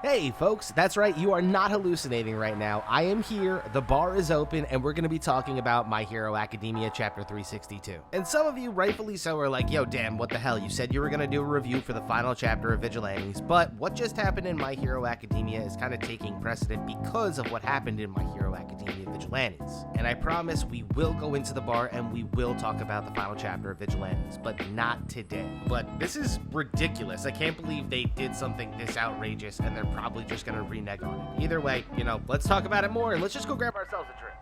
Hey folks, that's right, you are not hallucinating right now. I am here, the bar is open, and we're going to be talking about My Hero Academia Chapter 362. And some of you, rightfully so, are like, yo Dan, what the hell, you said you were going to do a review for the final chapter of Vigilantes, but what just happened in My Hero Academia is kind of taking precedent because of what happened in My Hero Academia Vigilantes. And I promise we will go into the bar and we will talk about the final chapter of Vigilantes, but not today. But this is ridiculous. I can't believe they did something this outrageous and they're probably just gonna renege on it. Either way, let's talk about it more and let's just go grab ourselves a drink.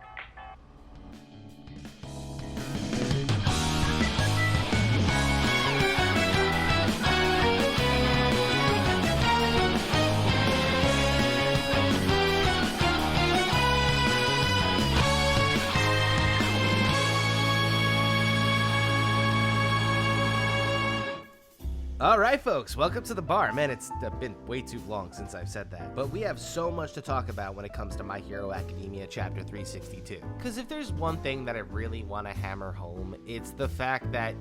All right, folks, welcome to the bar. Man, it's been way too long since I've said that. But we have so much to talk about when it comes to My Hero Academia Chapter 362. Because if there's one thing that I really want to hammer home, it's the fact that,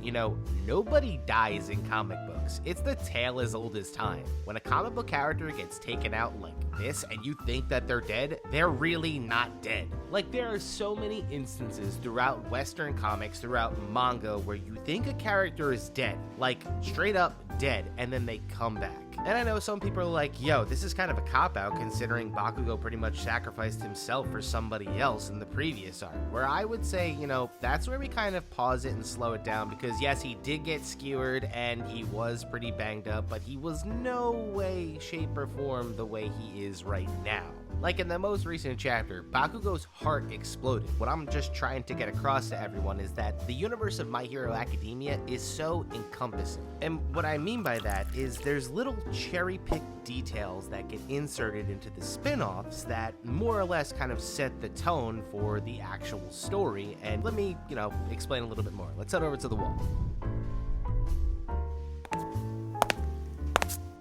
nobody dies in comic books. It's the tale as old as time. When a comic book character gets taken out like this and you think that they're dead, they're really not dead. Like, there are so many instances throughout Western comics, throughout manga, where you think a character is dead. Like, straight up dead, and then they come back. And I know some people are like, yo, this is kind of a cop-out considering Bakugo pretty much sacrificed himself for somebody else in the previous arc. Where I would say, that's where we kind of pause it and slow it down, because yes, he did get skewered and he was pretty banged up, but he was no way, shape, or form the way he is right now. Like in the most recent chapter, Bakugo's heart exploded. What I'm just trying to get across to everyone is that the universe of My Hero Academia is so encompassing. And what I mean by that is there's little cherry-picked details that get inserted into the spin-offs that more or less kind of set the tone for the actual story. And let me, explain a little bit more. Let's head over to the wall.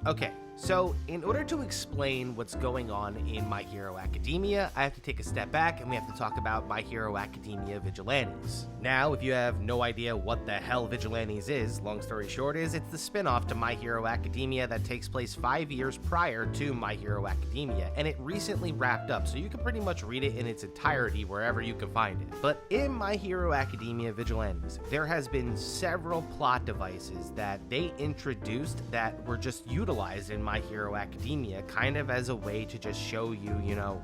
Okay. So, in order to explain what's going on in My Hero Academia, I have to take a step back and we have to talk about My Hero Academia Vigilantes. Now, if you have no idea what the hell Vigilantes is, long story short is, it's the spin-off to My Hero Academia that takes place 5 years prior to My Hero Academia, and it recently wrapped up, so you can pretty much read it in its entirety wherever you can find it. But in My Hero Academia Vigilantes, there has been several plot devices that they introduced that were just utilized in My Hero Academia, kind of as a way to just show you,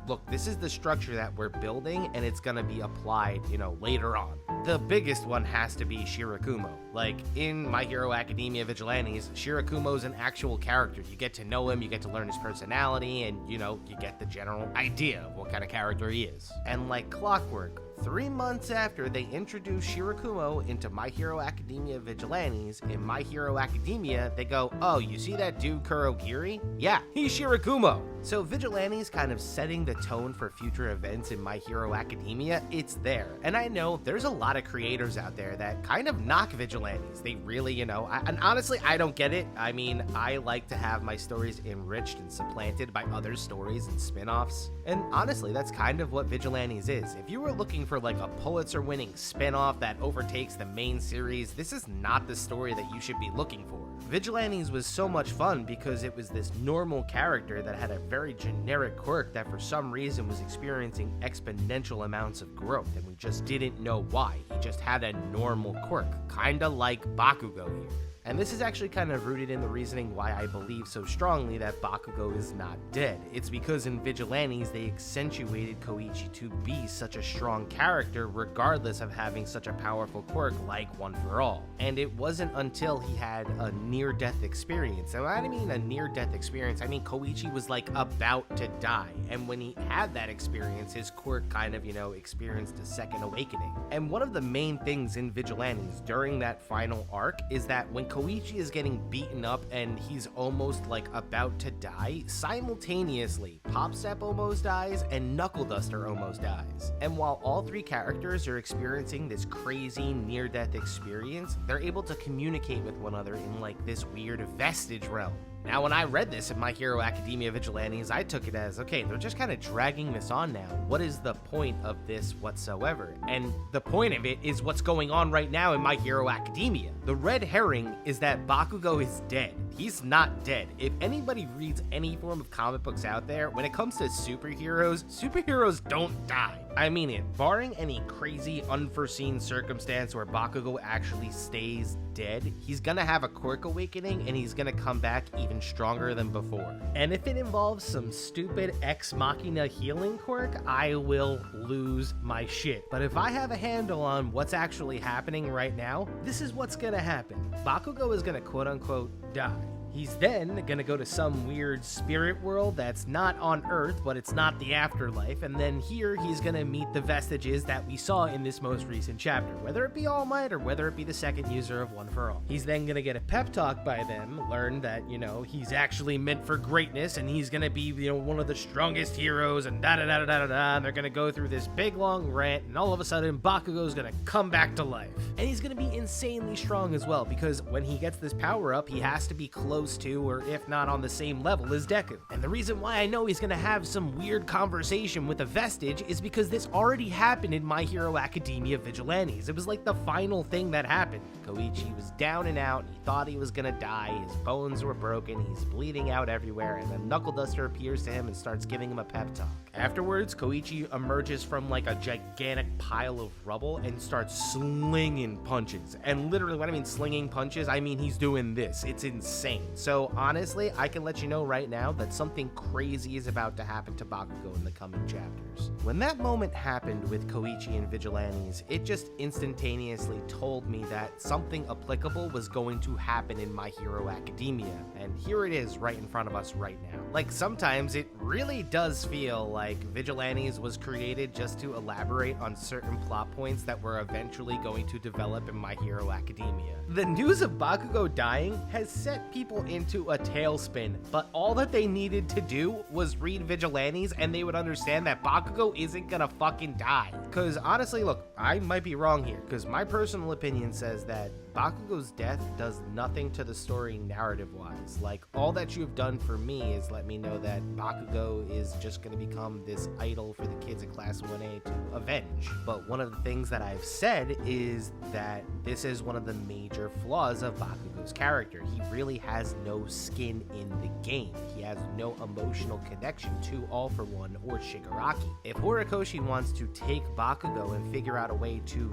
look, this is the structure that we're building and it's gonna be applied, later on. The biggest one has to be Shirakumo. Like, in My Hero Academia Vigilantes, Shirakumo's an actual character. You get to know him, you get to learn his personality, and, you get the general idea of what kind of character he is. And like clockwork, 3 months after they introduced Shirakumo into My Hero Academia Vigilantes, in My Hero Academia, they go, oh, you see that dude Kurogiri? Yeah, he's Shirakumo. So Vigilantes kind of setting the tone for future events in My Hero Academia, it's there. And I know there's a lot of creators out there that kind of knock Vigilantes. They really, and honestly, I don't get it. I mean, I like to have my stories enriched and supplanted by other stories and spin-offs. And honestly, that's kind of what Vigilantes is. If you were looking for like a Pulitzer-winning spin-off that overtakes the main series, this is not the story that you should be looking for. Vigilantes was so much fun because it was this normal character that had a very generic quirk that for some reason was experiencing exponential amounts of growth, and we just didn't know why. He just had a normal quirk, kinda like Bakugo here. And this is actually kind of rooted in the reasoning why I believe so strongly that Bakugo is not dead. It's because in Vigilantes, they accentuated Koichi to be such a strong character regardless of having such a powerful quirk like One for All. And it wasn't until he had a near-death experience. And when I mean a near-death experience, I mean Koichi was like about to die. And when he had that experience, his quirk kind of, experienced a second awakening. And one of the main things in Vigilantes during that final arc is that when Koichi is getting beaten up and he's almost like about to die, simultaneously Popstep almost dies and Knuckle Duster almost dies. And while all three characters are experiencing this crazy near-death experience, they're able to communicate with one another in like this weird vestige realm. Now, when I read this in My Hero Academia Vigilantes, I took it as, okay, they're just kind of dragging this on now. What is the point of this whatsoever? And the point of it is what's going on right now in My Hero Academia. The red herring is that Bakugo is dead. He's not dead. If anybody reads any form of comic books out there, when it comes to superheroes don't die. I mean it. Barring any crazy unforeseen circumstance where Bakugo actually stays dead, he's gonna have a quirk awakening and he's gonna come back even stronger than before. And if it involves some stupid ex machina healing quirk, I will lose my shit. But if I have a handle on what's actually happening right now, this is what's gonna happen. Bakugo is gonna quote unquote die. He's then gonna go to some weird spirit world that's not on Earth, but it's not the afterlife, and then here he's gonna meet the vestiges that we saw in this most recent chapter, whether it be All Might or whether it be the second user of One for All. He's then gonna get a pep talk by them, learn that, he's actually meant for greatness, and he's gonna be, one of the strongest heroes, and da-da-da-da-da-da, and they're gonna go through this big long rant, and all of a sudden, Bakugo's gonna come back to life. And he's gonna be insanely strong as well, because when he gets this power up, he has to be close to, or if not on the same level as Deku. And the reason why I know he's gonna have some weird conversation with a vestige is because this already happened in My Hero Academia Vigilantes. It was like the final thing that happened. Koichi was down and out, and he thought he was gonna die, his bones were broken, he's bleeding out everywhere, and then Knuckle Duster appears to him and starts giving him a pep talk. Afterwards, Koichi emerges from like a gigantic pile of rubble and starts slinging punches. And literally, when I mean slinging punches, I mean he's doing this. It's insane. So honestly, I can let you know right now that something crazy is about to happen to Bakugo in the coming chapters. When that moment happened with Koichi and Vigilantes, it just instantaneously told me that something applicable was going to happen in My Hero Academia. And here it is right in front of us right now. Like, sometimes it really does feel like Vigilantes was created just to elaborate on certain plot points that were eventually going to develop in My Hero Academia. The news of Bakugo dying has set people into a tailspin, but all that they needed to do was read Vigilantes and they would understand that Bakugo isn't gonna fucking die. Cause honestly, look, I might be wrong here, cause my personal opinion says that Bakugo's death does nothing to the story narrative-wise. Like, all that you've done for me is let me know that Bakugo is just gonna become this idol for the kids in Class 1A to avenge. But one of the things that I've said is that this is one of the major flaws of Bakugo's character. He really has no skin in the game. He has no emotional connection to All For One or Shigaraki. If Horikoshi wants to take Bakugo and figure out a way to,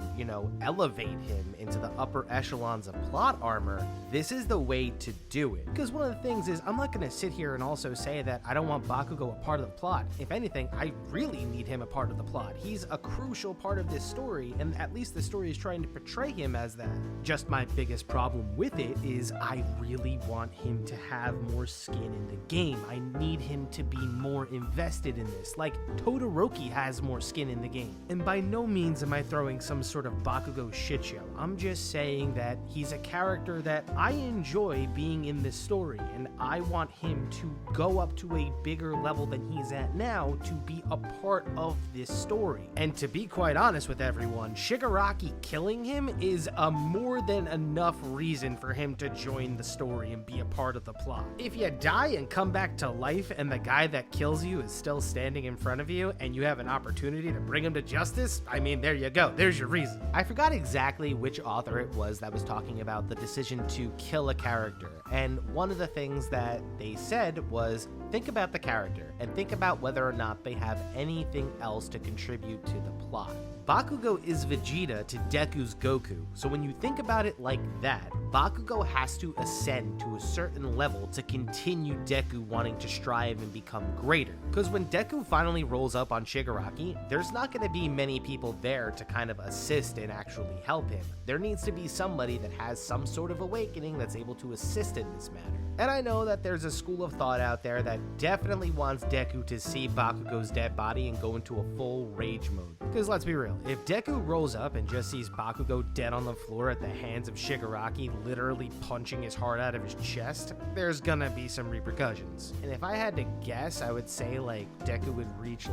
elevate him into the upper echelons of plot armor, this is the way to do it. Because one of the things is, I'm not going to sit here and also say that I don't want Bakugo a part of the plot. If anything, I really need him a part of the plot. He's a crucial part of this story, and at least the story is trying to portray him as that. Just my biggest problem with it is I really want him to have more skin in the game. I need him to be more invested in this, like Todoroki has more skin in the game. And by no means am I throwing some sort of Bakugo shitshow. I'm just saying that he's a character that I enjoy being in this story, and I want him to go up to a bigger level than he's at now to be a part of this story. And to be quite honest with everyone, Shigaraki killing him is a more than enough reason for him to join the story and be a part of the plot. If you die and come back to life and the guy that kills you is still standing in front of you and you have an opportunity to bring him to justice, I mean, there you go. There's your reason. I forgot exactly which author it was that was talking about the decision to kill a character. And one of the things that they said was, think about the character and think about whether or not they have anything else to contribute to the plot. Bakugo is Vegeta to Deku's Goku, so when you think about it like that, Bakugo has to ascend to a certain level to continue Deku wanting to strive and become greater. Because when Deku finally rolls up on Shigaraki, there's not going to be many people there to kind of assist and actually help him. There needs to be somebody that has some sort of awakening that's able to assist in this matter. And I know that there's a school of thought out there that definitely wants Deku to see Bakugo's dead body and go into a full rage mode. Because let's be real, if Deku rolls up and just sees Bakugo dead on the floor at the hands of Shigaraki literally punching his heart out of his chest, there's gonna be some repercussions. And if I had to guess, I would say Deku would reach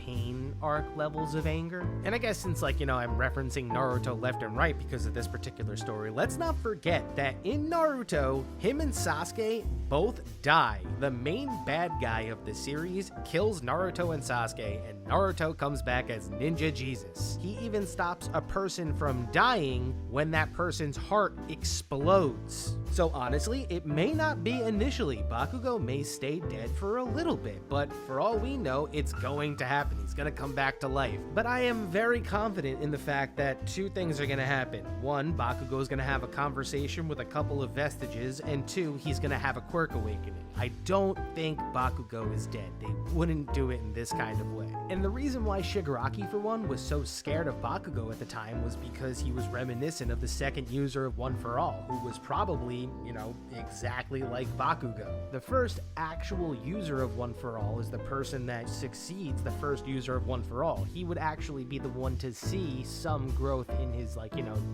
pain arc levels of anger. And I guess since I'm referencing Naruto left and right because of this particular story, let's not forget that in Naruto, him and Sasuke Sasuke both die. The main bad guy of the series kills Naruto and Sasuke, and Naruto comes back as Ninja Jesus. He even stops a person from dying when that person's heart explodes. So honestly, it may not be initially. Bakugo may stay dead for a little bit, but for all we know, it's going to happen. He's gonna come back to life. But I am very confident in the fact that two things are gonna happen. One, Bakugo is gonna have a conversation with a couple of vestiges, and two, he's gonna have a quirk awakening. I don't think Bakugo is dead. They wouldn't do it in this kind of way. And the reason why Shigaraki, for one, was so scared of Bakugo at the time was because he was reminiscent of the second user of One For All, who was probably, exactly like Bakugo. The first actual user of One For All is the person that succeeds the first user of One For All. He would actually be the one to see some growth in his,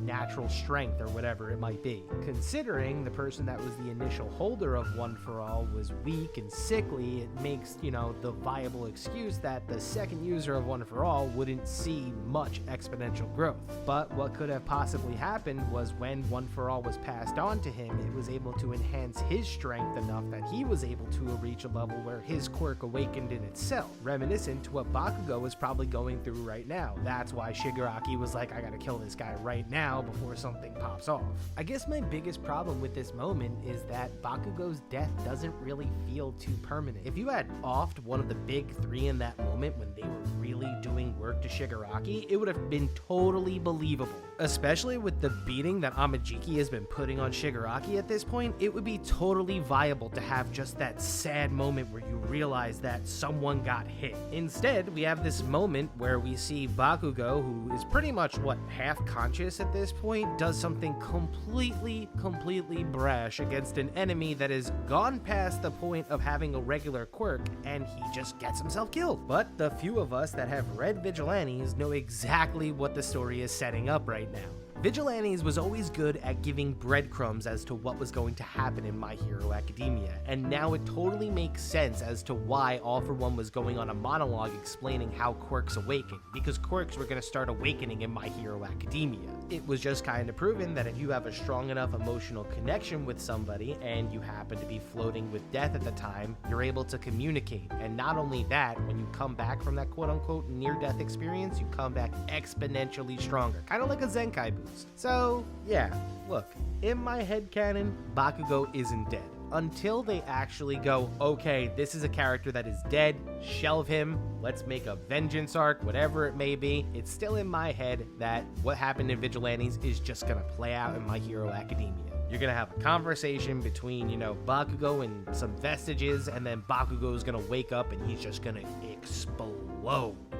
natural strength or whatever it might be. Considering the person that was the initial holder of One For All was weak and sickly, it makes, the viable excuse that the second user of One For All wouldn't see much exponential growth. But what could have possibly happened was when One For All was passed on to him, it was able to enhance his strength enough that he was able to reach a level where his quirk awakened in itself, reminiscent to what Bakugo is probably going through right now. That's why Shigaraki was like, I gotta kill this guy right now before something pops off. I guess my biggest problem with this moment is that Bakugo's death doesn't really feel too permanent. If you had offed one of the big three in that moment when they were really doing work to Shigaraki, it would have been totally believable. Especially with the beating that Amajiki has been putting on Shigaraki at this point, it would be totally viable to have just that sad moment where you realize that someone got hit. Instead, we have this moment where we see Bakugo, who is pretty much, half conscious at this point, does something completely brash against an enemy that has gone past the point of having a regular quirk, and he just gets himself killed. But the few of us that have read Vigilantes know exactly what the story is setting up right now. Vigilantes was always good at giving breadcrumbs as to what was going to happen in My Hero Academia, and now it totally makes sense as to why All For One was going on a monologue explaining how quirks awaken, because quirks were going to start awakening in My Hero Academia. It was just kind of proven that if you have a strong enough emotional connection with somebody, and you happen to be floating with death at the time, you're able to communicate. And not only that, when you come back from that quote-unquote near-death experience, you come back exponentially stronger, kind of like a Zenkai boost. So, yeah, look, in my headcanon, Bakugo isn't dead. Until they actually go, okay, this is a character that is dead, shelve him, let's make a vengeance arc, whatever it may be. It's still in my head that what happened in Vigilantes is just gonna play out in My Hero Academia. You're gonna have a conversation between, Bakugo and some vestiges, and then Bakugo's gonna wake up and he's just gonna explode.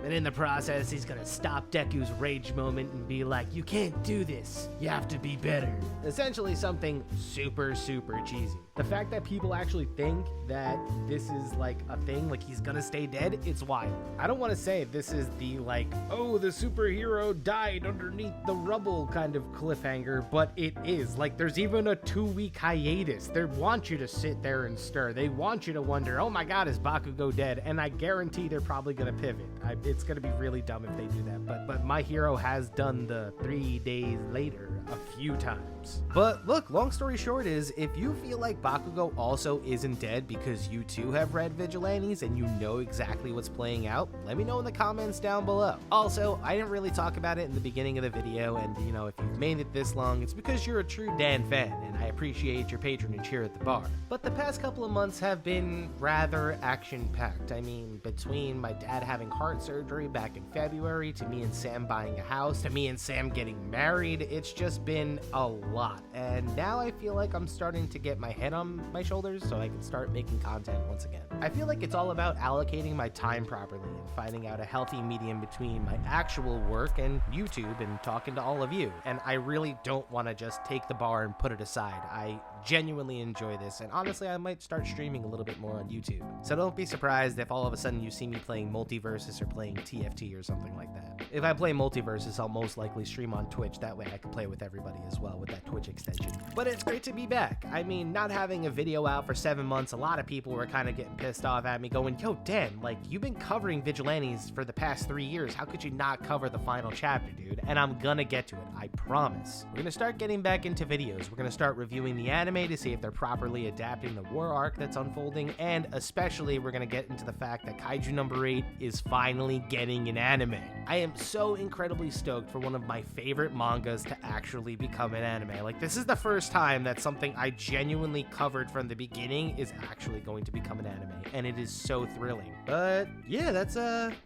And in the process, he's gonna stop Deku's rage moment and be like, you can't do this, you have to be better. Essentially something super cheesy. The fact that people actually think that this is like a thing, like he's gonna stay dead, it's wild. I don't want to say this is the the superhero died underneath the rubble kind of cliffhanger, but it is. Like, there's even a 2-week hiatus. They want you to sit there and stir. They want you to wonder, oh my god, is Bakugo dead? And I guarantee they're probably gonna pivot. It's gonna be really dumb if they do that, but My Hero has done the 3 days later a few times. But look, long story short is, if you feel like Bakugo also isn't dead because you too have read Vigilantes and you know exactly what's playing out, let me know in the comments down below. Also, I didn't really talk about it in the beginning of the video, and if you've made it this long, it's because you're a true Dan fan, and I appreciate your patronage here at the bar. But the past couple of months have been rather action-packed. I mean, between my dad having heart surgery back in February, to me and Sam buying a house, to me and Sam getting married, it's just been a lot. And now I feel like I'm starting to get my head on my shoulders so I can start making content once again. I feel like it's all about allocating my time properly and finding out a healthy medium between my actual work and YouTube and talking to all of you. And I really don't want to just take the bar and put it aside. I genuinely enjoy this, and honestly, I might start streaming a little bit more on YouTube. So don't be surprised if all of a sudden you see me playing Multiversus or playing TFT or something like that. If I play Multiversus, I'll most likely stream on Twitch. That way I can play with everybody as well with that Twitch extension. But it's great to be back. I mean, not having a video out for 7 months, a lot of people were kind of getting pissed off at me going, yo, Dan, like, you've been covering Vigilantes for the past 3 years. How could you not cover the final chapter, dude? And I'm gonna get to it, I promise. We're gonna start getting back into videos. We're gonna start reviewing the anime, anime to see if they're properly adapting the war arc that's unfolding, and especially we're gonna get into the fact that Kaiju number 8 is finally getting an anime. I am so incredibly stoked for one of my favorite mangas to actually become an anime. Like, this is the first time that something I genuinely covered from the beginning is actually going to become an anime, and it is so thrilling. But yeah, that's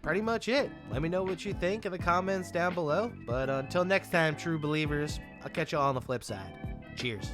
pretty much it. Let me know what you think in the comments down below. But until next time, true believers, I'll catch you all on the flip side. Cheers.